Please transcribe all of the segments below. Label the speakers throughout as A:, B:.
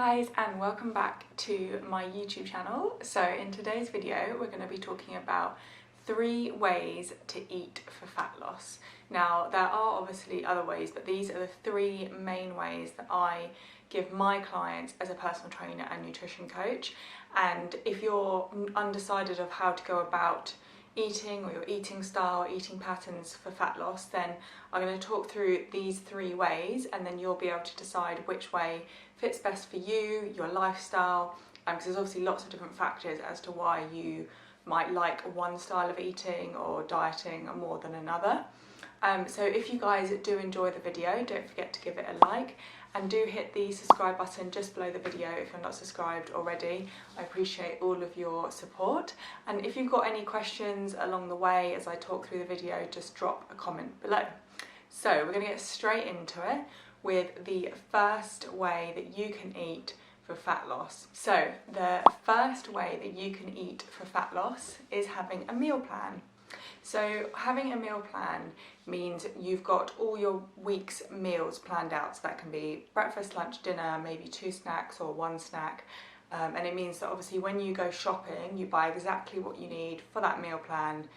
A: guys, and welcome back to my YouTube channel. So in today's video we're going to be talking about 3 ways to eat for fat loss. Now there are obviously other ways, but these are the 3 main ways that I give my clients as a personal trainer and nutrition coach. And if you're undecided of how to go about eating, or your eating style, eating patterns for fat loss, then I'm going to talk through these 3 ways, and then you'll be able to decide which way fits best for you, your lifestyle, because there's obviously lots of different factors as to why you might like one style of eating or dieting more than another. So if you guys do enjoy the video, don't forget to give it a like, and do hit the subscribe button just below the video if you're not subscribed already. I appreciate all of your support, and if you've got any questions along the way as I talk through the video, just drop a comment below. So we're going to get straight into it with the first way that you can eat for fat loss. So the first way that you can eat for fat loss is having a meal plan. So having a meal plan means you've got all your week's meals planned out. So that can be breakfast, lunch, dinner, maybe 2 snacks or 1 snack. And it means that obviously when you go shopping, you buy exactly what you need for that meal plan,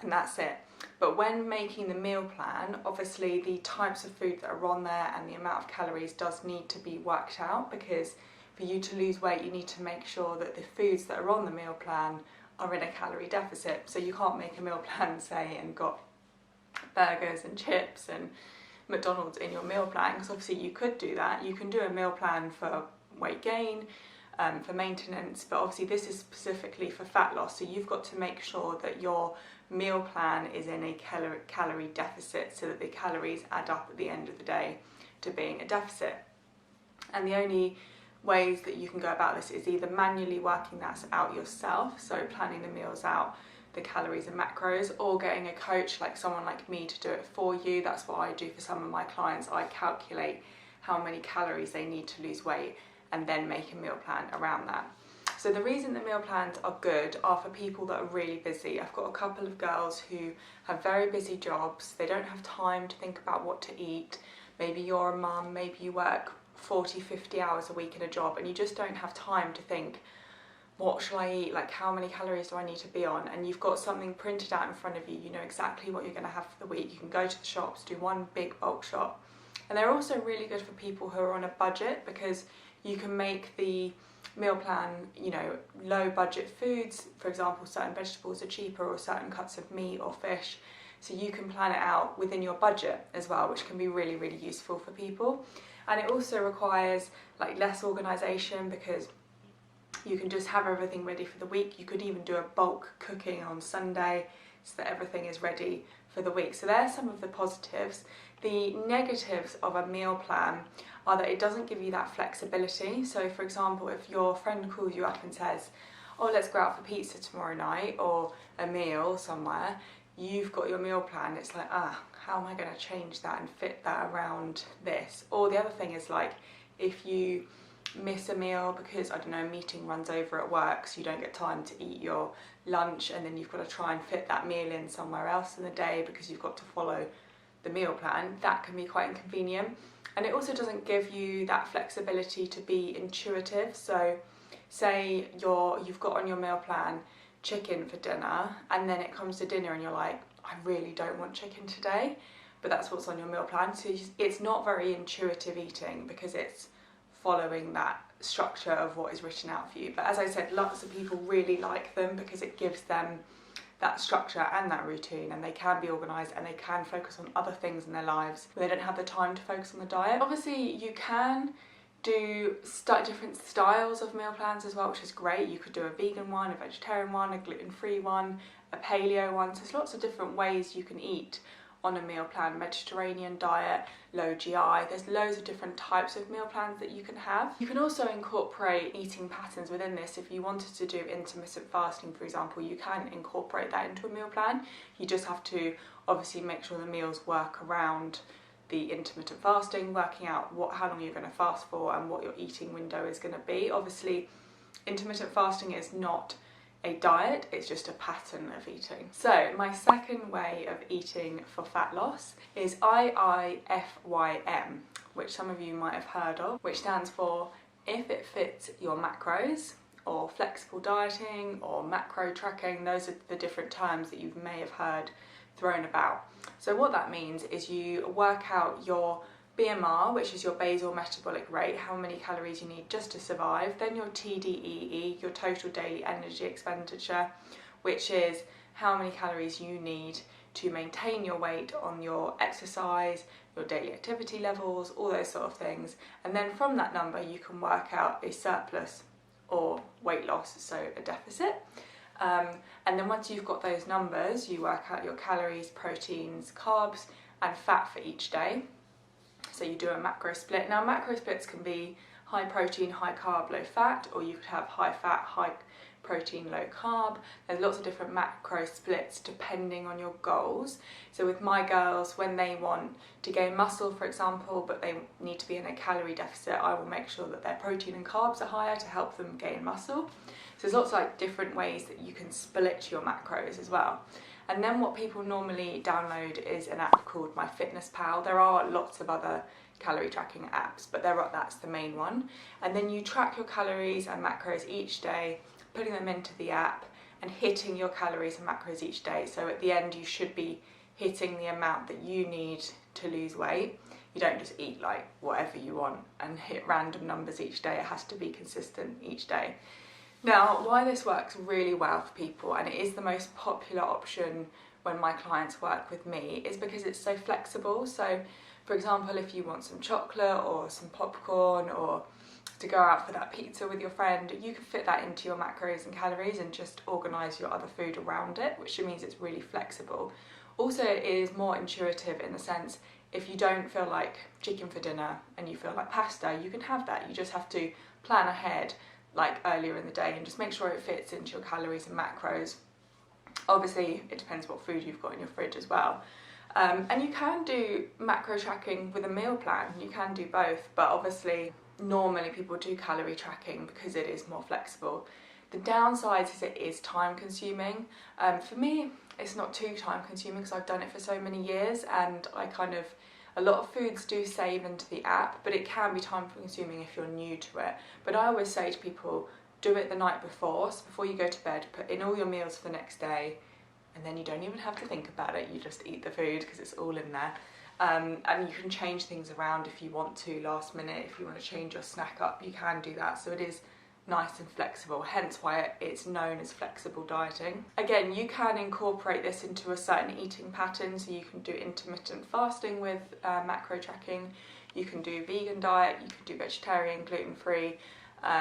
A: and that's it. But when making the meal plan, obviously the types of food that are on there and the amount of calories does need to be worked out, because for you to lose weight, you need to make sure that the foods that are on the meal plan are in a calorie deficit. So you can't make a meal plan, say, and got burgers and chips and McDonald's in your meal plan, because obviously you could do that. You can do a meal plan for weight gain, for maintenance, but obviously this is specifically for fat loss, so you've got to make sure that your meal plan is in a calorie deficit, so that the calories add up at the end of the day to being a deficit. And the only ways that you can go about this is either manually working that out yourself, so planning the meals out, the calories and macros, or getting a coach like someone like me to do it for you. That's what I do for some of my clients. I calculate how many calories they need to lose weight and then make a meal plan around that. So the reason that meal plans are good are for people that are really busy. I've got a couple of girls who have very busy jobs. They don't have time to think about what to eat. Maybe you're a mum, maybe you work 40, 50 hours a week in a job, and you just don't have time to think, what shall I eat? Like, how many calories do I need to be on? And you've got something printed out in front of you. You know exactly what you're going to have for the week. You can go to the shops, do one big bulk shop. And they're also really good for people who are on a budget, because you can make the meal plan, you know, low budget foods. For example, certain vegetables are cheaper, or certain cuts of meat or fish. So you can plan it out within your budget as well, which can be really, really useful for people. And it also requires like less organisation, because you can just have everything ready for the week. You could even do a bulk cooking on Sunday so that everything is ready for the week. So there's some of the positives. The negatives of a meal plan are that it doesn't give you that flexibility. So for example, if your friend calls you up and says, oh, let's go out for pizza tomorrow night, or a meal somewhere, you've got your meal plan. It's like, how am I going to change that and fit that around this? Or the other thing is, like, if you miss a meal because, I don't know, a meeting runs over at work, so you don't get time to eat your lunch, and then you've got to try and fit that meal in somewhere else in the day because you've got to follow the meal plan, that can be quite inconvenient. And it also doesn't give you that flexibility to be intuitive. So say you've got on your meal plan chicken for dinner, and then it comes to dinner and you're like, I really don't want chicken today, but that's what's on your meal plan. So it's not very intuitive eating, because it's following that structure of what is written out for you. But as I said, lots of people really like them because it gives them that structure and that routine, and they can be organised and they can focus on other things in their lives when they don't have the time to focus on the diet. Obviously you can do different styles of meal plans as well, which is great. You could do a vegan one, a vegetarian one, a gluten-free one, a paleo one. So there's lots of different ways you can eat on a meal plan. Mediterranean diet, low GI, there's loads of different types of meal plans that you can have. You can also incorporate eating patterns within this. If you wanted to do intermittent fasting, for example, you can incorporate that into a meal plan. You just have to obviously make sure the meals work around the intermittent fasting, working out how long you're going to fast for and what your eating window is going to be. Obviously, intermittent fasting is not a diet, it's just a pattern of eating. So my second way of eating for fat loss is IIFYM, which some of you might have heard of, which stands for if it fits your macros, or flexible dieting, or macro tracking. Those are the different terms that you may have heard thrown about. So what that means is you work out your BMR, which is your basal metabolic rate, how many calories you need just to survive, then your TDEE, your total daily energy expenditure, which is how many calories you need to maintain your weight on your exercise, your daily activity levels, all those sort of things. And then from that number you can work out a surplus or weight loss, so a deficit. And then once you've got those numbers, you work out your calories, proteins, carbs and fat for each day. So you do a macro split. Now macro splits can be high protein, high carb, low fat, or you could have high fat, high protein, low carb. There's lots of different macro splits depending on your goals. So with my girls, when they want to gain muscle, for example, but they need to be in a calorie deficit, I will make sure that their protein and carbs are higher to help them gain muscle. So there's lots of like different ways that you can split your macros as well. And then what people normally download is an app called myfitness. There are lots of other calorie tracking apps, but that's the main one. And then you track your calories and macros each day, putting them into the app and hitting your calories and macros each day. So at the end you should be hitting the amount that you need to lose weight. You don't just eat like whatever you want and hit random numbers each day. It has to be consistent each day. Now, why this works really well for people, and it is the most popular option when my clients work with me, is because it's so flexible. So for example, if you want some chocolate or some popcorn or to go out for that pizza with your friend, you can fit that into your macros and calories and just organise your other food around it, which means it's really flexible. Also, it is more intuitive in the sense, if you don't feel like chicken for dinner and you feel like pasta, you can have that. You just have to plan ahead like earlier in the day and just make sure it fits into your calories and macros. Obviously, it depends what food you've got in your fridge as well. And you can do macro tracking with a meal plan. You can do both, but obviously normally people do calorie tracking because it is more flexible. The downside is it is time consuming. For me, it's not too time consuming because I've done it for so many years, and a lot of foods do save into the app, but it can be time consuming if you're new to it. But I always say to people, do it the night before, so before you go to bed, put in all your meals for the next day, and then you don't even have to think about it, you just eat the food because it's all in there. And you can change things around if you want to last minute. If you want to change your snack up, you can do that. So it is nice and flexible, hence why it's known as flexible dieting. Again, you can incorporate this into a certain eating pattern, so you can do intermittent fasting with macro tracking, you can do vegan diet, you can do vegetarian, gluten-free,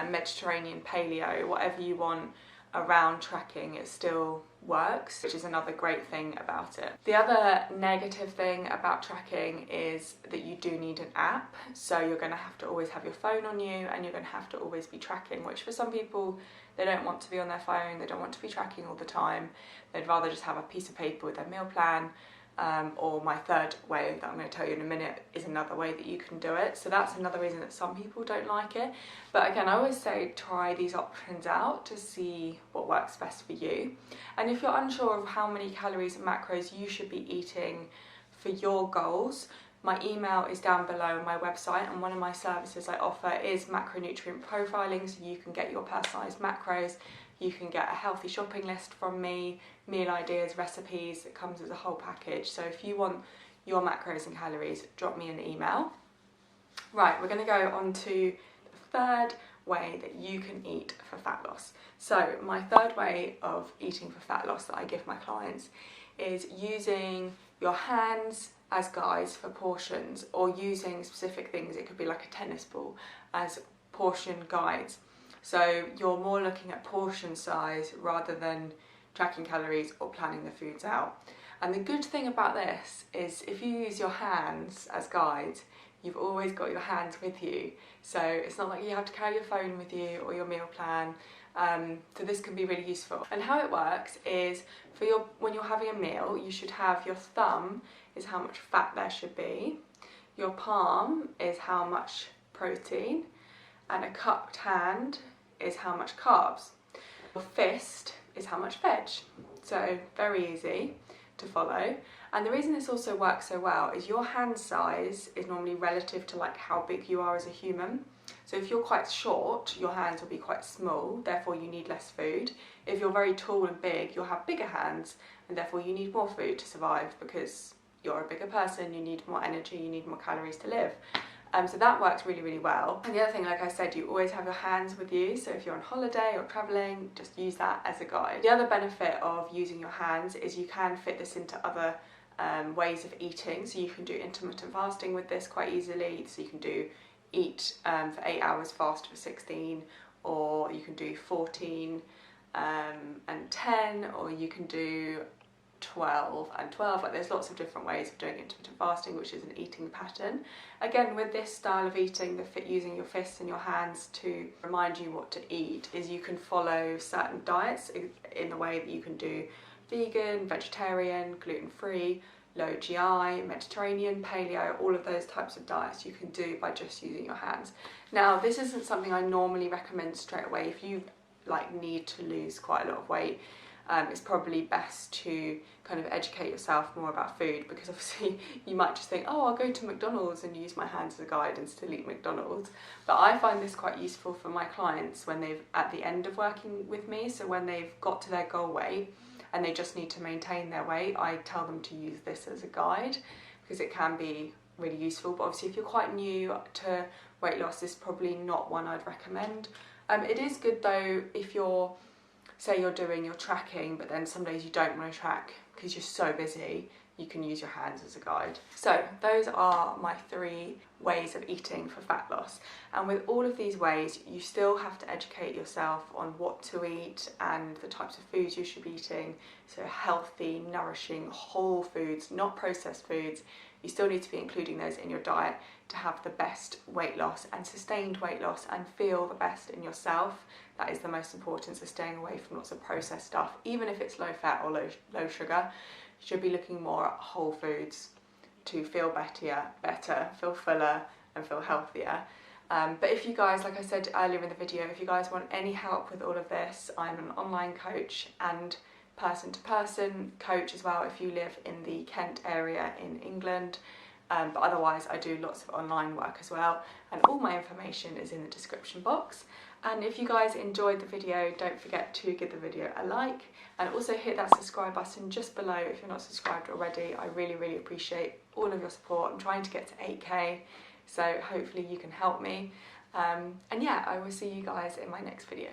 A: Mediterranean, paleo, whatever you want around tracking, it still works, which is another great thing about it. The other negative thing about tracking is that you do need an app, so you're going to have to always have your phone on you and you're going to have to always be tracking, which for some people, they don't want to be on their phone, they don't want to be tracking all the time, they'd rather just have a piece of paper with their meal plan. Or my third way that I'm going to tell you in a minute is another way that you can do it. So that's another reason that some people don't like it. But again, I always say try these options out to see what works best for you. And if you're unsure of how many calories and macros you should be eating for your goals, my email is down below on my website, and one of my services I offer is macronutrient profiling, so you can get your personalised macros. You can get a healthy shopping list from me, meal ideas, recipes. It comes as a whole package. So if you want your macros and calories, drop me an email. Right, we're going to go on to the third way that you can eat for fat loss. So my third way of eating for fat loss that I give my clients is using your hands as guides for portions, or using specific things. It could be like a tennis ball as portion guides. So you're more looking at portion size rather than tracking calories or planning the foods out. And the good thing about this is if you use your hands as guides, you've always got your hands with you. So it's not like you have to carry your phone with you or your meal plan. So this can be really useful. And how it works is when you're having a meal, you should have your thumb is how much fat there should be. Your palm is how much protein, and a cupped hand is how much carbs. Your fist is how much veg. So very easy to follow. And the reason this also works so well is your hand size is normally relative to like how big you are as a human. So if you're quite short, your hands will be quite small, therefore you need less food. If you're very tall and big, you'll have bigger hands, and therefore you need more food to survive, because you're a bigger person, you need more energy, you need more calories to live. So that works really, really well. And the other thing, like I said, you always have your hands with you, so if you're on holiday or traveling, just use that as a guide. The other benefit of using your hands is you can fit this into other ways of eating. So you can do intermittent fasting with this quite easily, so you can eat for 8 hours, fast for 16, or you can do 14 and 10, or you can do 12 and 12. Like, there's lots of different ways of doing intermittent fasting, which is an eating pattern. Again, with this style of eating, using your fists and your hands to remind you what to eat, is you can follow certain diets in the way that you can do vegan, vegetarian, gluten-free, low GI, Mediterranean, paleo, all of those types of diets you can do by just using your hands. Now, this isn't something I normally recommend straight away. If you need to lose quite a lot of weight, it's probably best to kind of educate yourself more about food, because obviously you might just think, oh, I'll go to McDonald's and use my hands as a guide and still eat McDonald's. But I find this quite useful for my clients when they've, at the end of working with me, so when they've got to their goal weight and they just need to maintain their weight, I tell them to use this as a guide, because it can be really useful. But obviously if you're quite new to weight loss, this is probably not one I'd recommend. It is good though if you're, say you're doing your tracking, but then some days you don't want to track because you're so busy, you can use your hands as a guide. So those are my 3 ways of eating for fat loss. And with all of these ways, you still have to educate yourself on what to eat and the types of foods you should be eating. So healthy, nourishing, whole foods, not processed foods. You still need to be including those in your diet to have the best weight loss and sustained weight loss and feel the best in yourself. That is the most important, so staying away from lots of processed stuff. Even if it's low fat or low sugar, you should be looking more at whole foods to feel better, feel fuller and feel healthier. But if you guys, like I said earlier in the video, if you guys want any help with all of this, I'm an online coach and person-to-person coach as well if you live in the Kent area in England. But otherwise I do lots of online work as well, and all my information is in the description box. And if you guys enjoyed the video, don't forget to give the video a like, and also hit that subscribe button just below if you're not subscribed already. I really, really appreciate all of your support. I'm trying to get to 8k, so hopefully you can help me. And yeah, I will see you guys in my next video.